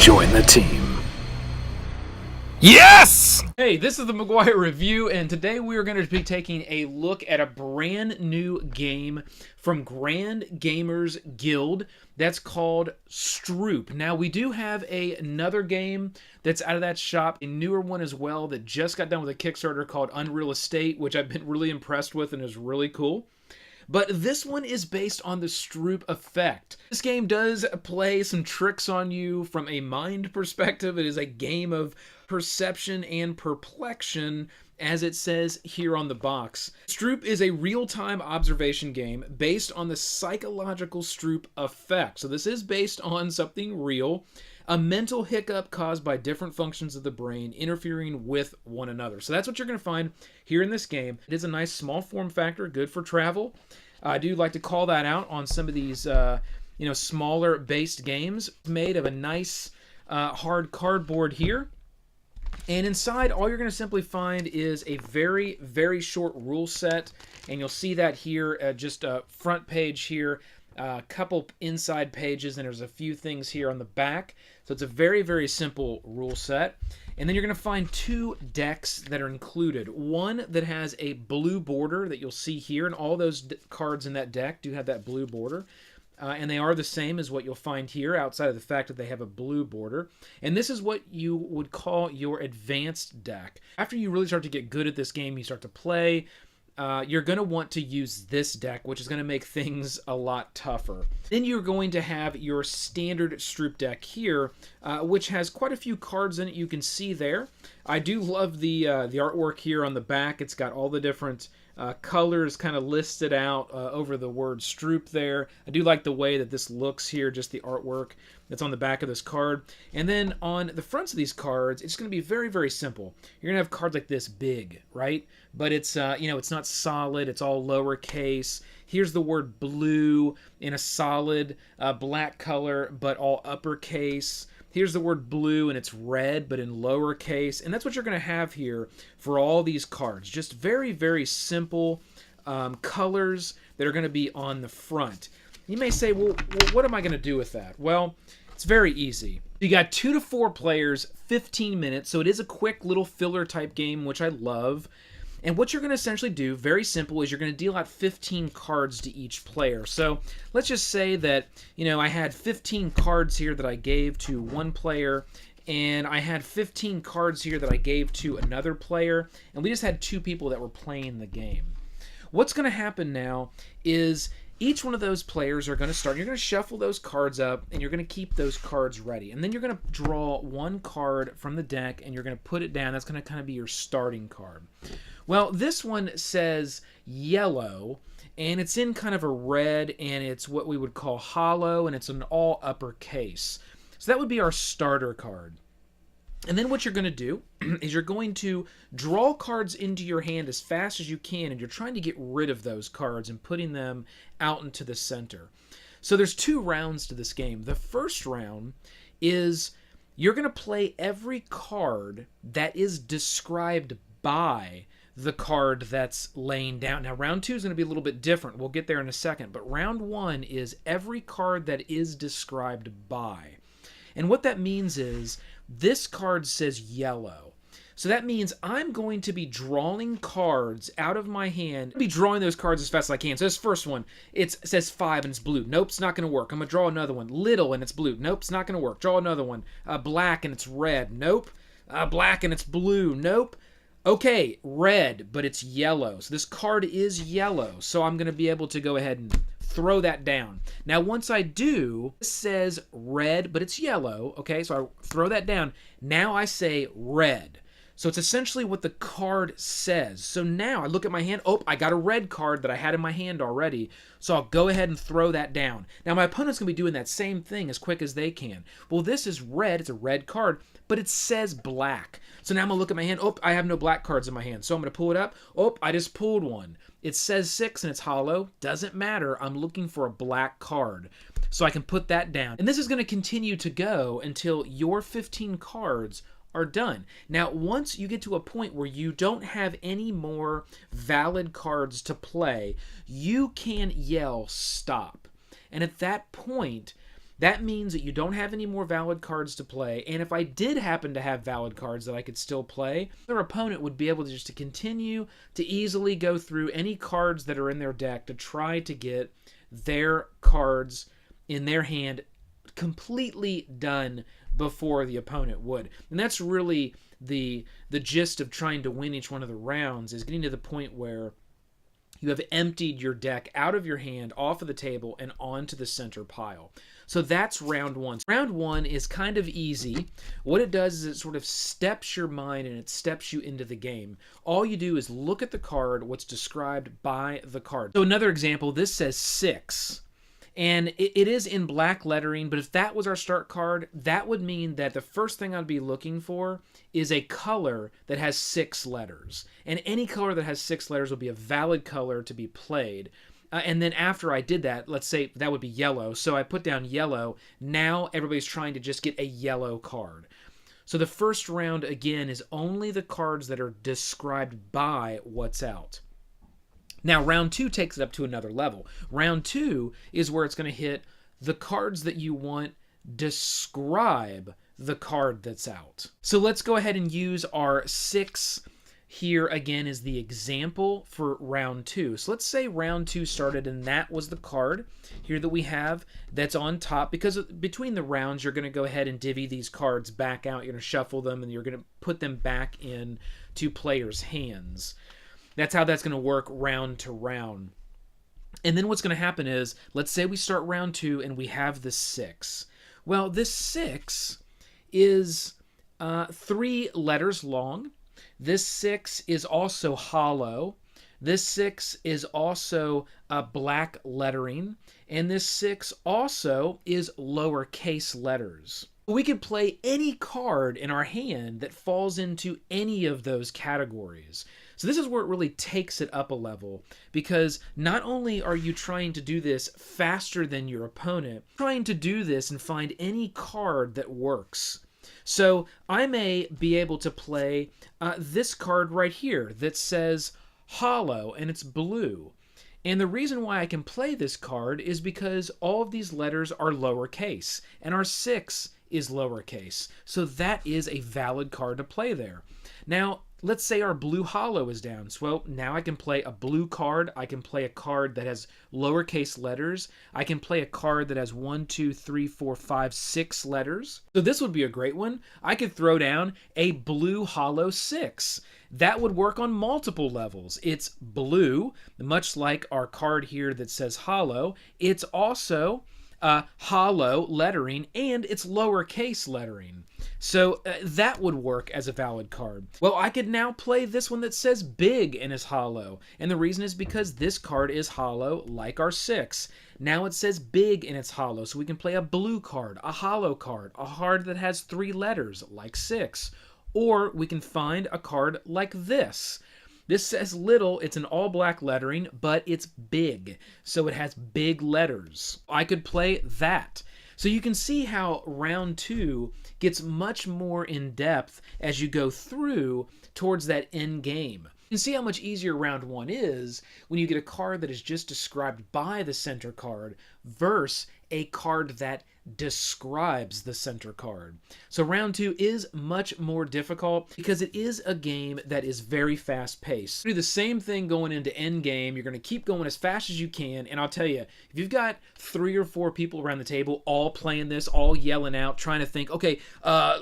Join the team. Yes! Hey, this is the theMCGuiRE review, and today we are going to be taking a look at a brand new game from Grand Gamers Guild that's called Stroop. Now, we do have another game that's out of that shop, a newer one as well that just got done with a Kickstarter called Unreal Estate, which I've been really impressed with and is really cool. But this one is based on the Stroop effect. This game does play some tricks on you from a mind perspective. It is a game of perception and perplexion, as it says here on the box. Stroop is a real-time observation game based on the psychological Stroop effect. So this is based on something real, a mental hiccup caused by different functions of the brain interfering with one another. So that's what you're going to find here in this game. It is a nice small form factor, good for travel. I do like to call that out on some of these smaller based games. Made of a nice hard cardboard here. And inside, all you're going to simply find is a very, very short rule set. And you'll see that here, just a front page here, a couple inside pages, and there's a few things here on the back. So it's a very, very simple rule set. And then you're going to find two decks that are included. One that has a blue border that you'll see here, and all those cards in that deck do have that blue border. And they are the same as what you'll find here, outside of the fact that they have a blue border. And this is what you would call your advanced deck. After you really start to get good at this game, you start to play, you're going to want to use this deck, which is going to make things a lot tougher. Then you're going to have your standard Stroop deck here, which has quite a few cards in it. You can see there. I do love the artwork here on the back. It's got all the different colors kind of listed out over the word Stroop there. I do like the way that this looks here, just the artwork that's on the back of this card. And then on the fronts of these cards, it's going to be very, very simple. You're going to have cards like this big, right? But it's, it's not solid. It's all lowercase. Here's the word blue in a solid black color, but all uppercase. Here's the word blue, and it's red, but in lowercase. And that's what you're going to have here for all these cards. Just very, very simple colors that are going to be on the front. You may say, well, what am I going to do with that? Well, it's very easy. You got 2 to 4 players, 15 minutes, so it is a quick little filler type game, which I love. And what you're going to essentially do, very simple, is you're going to deal out 15 cards to each player. So let's just say that, I had 15 cards here that I gave to one player, and I had 15 cards here that I gave to another player, and we just had 2 people that were playing the game. What's going to happen now is each one of those players are going to start. You're going to shuffle those cards up, and you're going to keep those cards ready. And then you're going to draw one card from the deck, and you're going to put it down. That's going to kind of be your starting card. Well, this one says yellow, and it's in kind of a red, and it's what we would call hollow, and it's an all uppercase. So that would be our starter card. And then what you're going to do is you're going to draw cards into your hand as fast as you can, and you're trying to get rid of those cards and putting them out into the center. So there's 2 rounds to this game. The first round is you're going to play every card that is described by the card that's laying down. Now, round 2 is going to be a little bit different. We'll get there in a second. But round 1 is every card that is described by. And what that means is this card says yellow. So that means I'm going to be drawing cards out of my hand. I'll be drawing those cards as fast as I can. So this first one, it says 5 and it's blue. Nope, it's not going to work. I'm going to draw another one. Little and it's blue. Nope, it's not going to work. Draw another one. Black and it's red. Nope. Black and it's blue. Nope. Okay, red, but it's yellow. So this card is yellow. So I'm going to be able to go ahead and throw that down. Now, once I do, it says red, but it's yellow. Okay, so I throw that down. Now I say red. So it's essentially what the card says. So now I look at my hand. Oh, I got a red card that I had in my hand already. So I'll go ahead and throw that down. Now my opponent's going to be doing that same thing as quick as they can. Well, this is red. It's a red card, but it says black. So now I'm going to look at my hand. Oh, I have no black cards in my hand. So I'm going to pull it up. Oh, I just pulled one. It says 6 and it's hollow. Doesn't matter. I'm looking for a black card. So I can put that down. And this is going to continue to go until your 15 cards are done. Now, once you get to a point where you don't have any more valid cards to play, you can yell stop. And at that point, That means that you don't have any more valid cards to play, and if I did happen to have valid cards that I could still play, their opponent would be able to just to continue to easily go through any cards that are in their deck to try to get their cards in their hand completely done before the opponent would. And that's really the gist of trying to win each one of the rounds, is getting to the point where you have emptied your deck out of your hand, off of the table, and onto the center pile. So that's round one. Round one is kind of easy. What it does is it sort of steps your mind and it steps you into the game. All you do is look at the card, what's described by the card. So another example, this says 6. And it is in black lettering, but if that was our start card, that would mean that the first thing I'd be looking for is a color that has 6 letters. And any color that has 6 letters will be a valid color to be played. And then after I did that, let's say that would be yellow. So I put down yellow. Now everybody's trying to just get a yellow card. So the first round, again, is only the cards that are described by what's out. Now, round 2 takes it up to another level. Round 2 is where it's going to hit the cards that you want describe the card that's out. So let's go ahead and use our 6 here again as the example for round 2. So let's say round 2 started and that was the card here that we have that's on top, because between the rounds you're going to go ahead and divvy these cards back out. You're going to shuffle them and you're going to put them back in to players' hands. That's how that's going to work round to round. And then what's going to happen is, let's say we start round 2 and we have the 6. Well, this 6 is 3 letters long. This 6 is also hollow. This 6 is also black lettering. And this 6 also is lowercase letters. We could play any card in our hand that falls into any of those categories. So this is where it really takes it up a level, because not only are you trying to do this faster than your opponent, trying to do this and find any card that works. So I may be able to play this card right here that says hollow and it's blue. And the reason why I can play this card is because all of these letters are lowercase and our 6 is lowercase. So that is a valid card to play there. Now, let's say our blue hollow is down. So, well, now I can play a blue card. I can play a card that has lowercase letters. I can play a card that has 1, 2, 3, 4, 5, 6 letters. So this would be a great one. I could throw down a blue hollow 6. That would work on multiple levels. It's blue, much like our card here that says hollow. It's also hollow lettering, and it's lowercase lettering. So that would work as a valid card. Well, I could now play this one that says big and is hollow. And the reason is because this card is hollow like our 6. Now it says big and it's hollow. So we can play a blue card, a hollow card, a card that has 3 letters like 6. Or we can find a card like this. This says little, it's in all black lettering, but it's big. So it has big letters. I could play that. So you can see how round 2 gets much more in depth as you go through towards that end game. You can see how much easier round 1 is when you get a card that is just described by the center card versus a card that describes the center card. So round 2 is much more difficult because it is a game that is very fast paced. Do the same thing going into end game. You're going to keep going as fast as you can, and I'll tell you, if you've got 3 or 4 people around the table all playing this, all yelling out, trying to think, okay,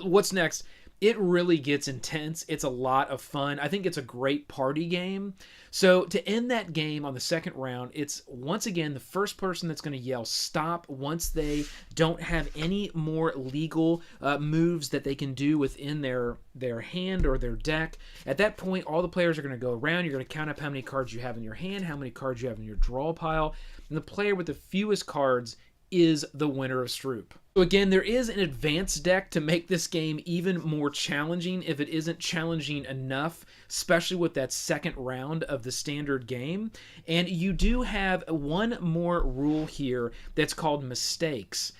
what's next? It really gets intense. It's a lot of fun. I think it's a great party game. So to end that game on the second round, it's once again the first person that's going to yell stop once they don't have any more legal moves that they can do within their hand or their deck. At that point, all the players are going to go around. You're going to count up how many cards you have in your hand, how many cards you have in your draw pile, and the player with the fewest cards is the winner of Stroop. So again, there is an advanced deck to make this game even more challenging if it isn't challenging enough, especially with that second round of the standard game. And you do have one more rule here that's called mistakes.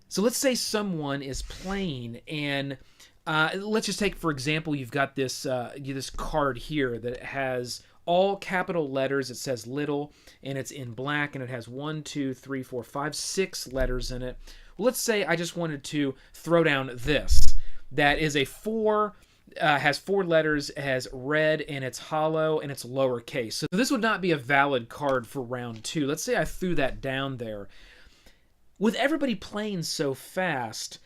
So let's say someone is playing and let's just take, for example, you've got this card here that has all capital letters. It says little and it's in black and it has 1, 2, 3, 4, 5, 6 letters in it. Well, let's say I just wanted to throw down this. That is a 4, has 4 letters, has red, and it's hollow, and it's lowercase. So this would not be a valid card for round 2. Let's say I threw that down there. With everybody playing so fast,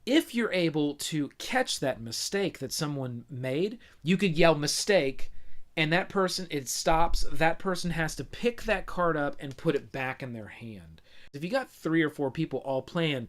if you're able to catch that mistake that someone made, you could yell mistake, and that person, it stops. That person has to pick that card up and put it back in their hand. If you got 3 or 4 people all playing,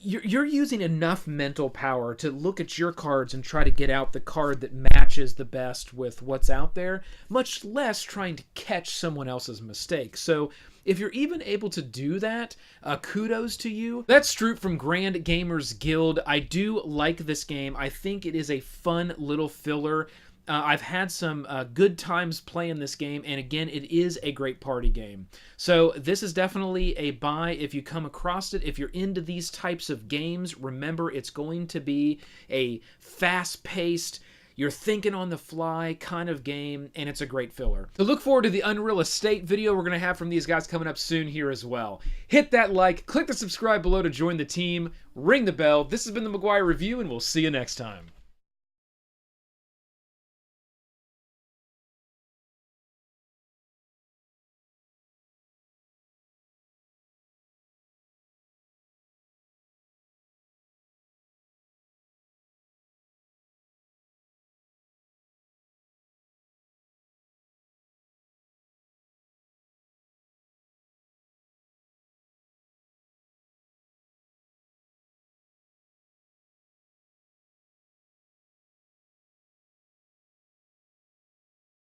you're using enough mental power to look at your cards and try to get out the card that matches the best with what's out there, much less trying to catch someone else's mistake. So if you're even able to do that, kudos to you. That's Stroop from Grand Gamers Guild. I do like this game. I think it is a fun little filler. I've had some good times playing this game, and again, it is a great party game. So this is definitely a buy if you come across it. If you're into these types of games, remember it's going to be a fast-paced, you're thinking on the fly kind of game, and it's a great filler. So look forward to the Unreal Estate video we're going to have from these guys coming up soon here as well. Hit that like, click the subscribe below to join the team, ring the bell. This has been the McGuire Review, and we'll see you next time.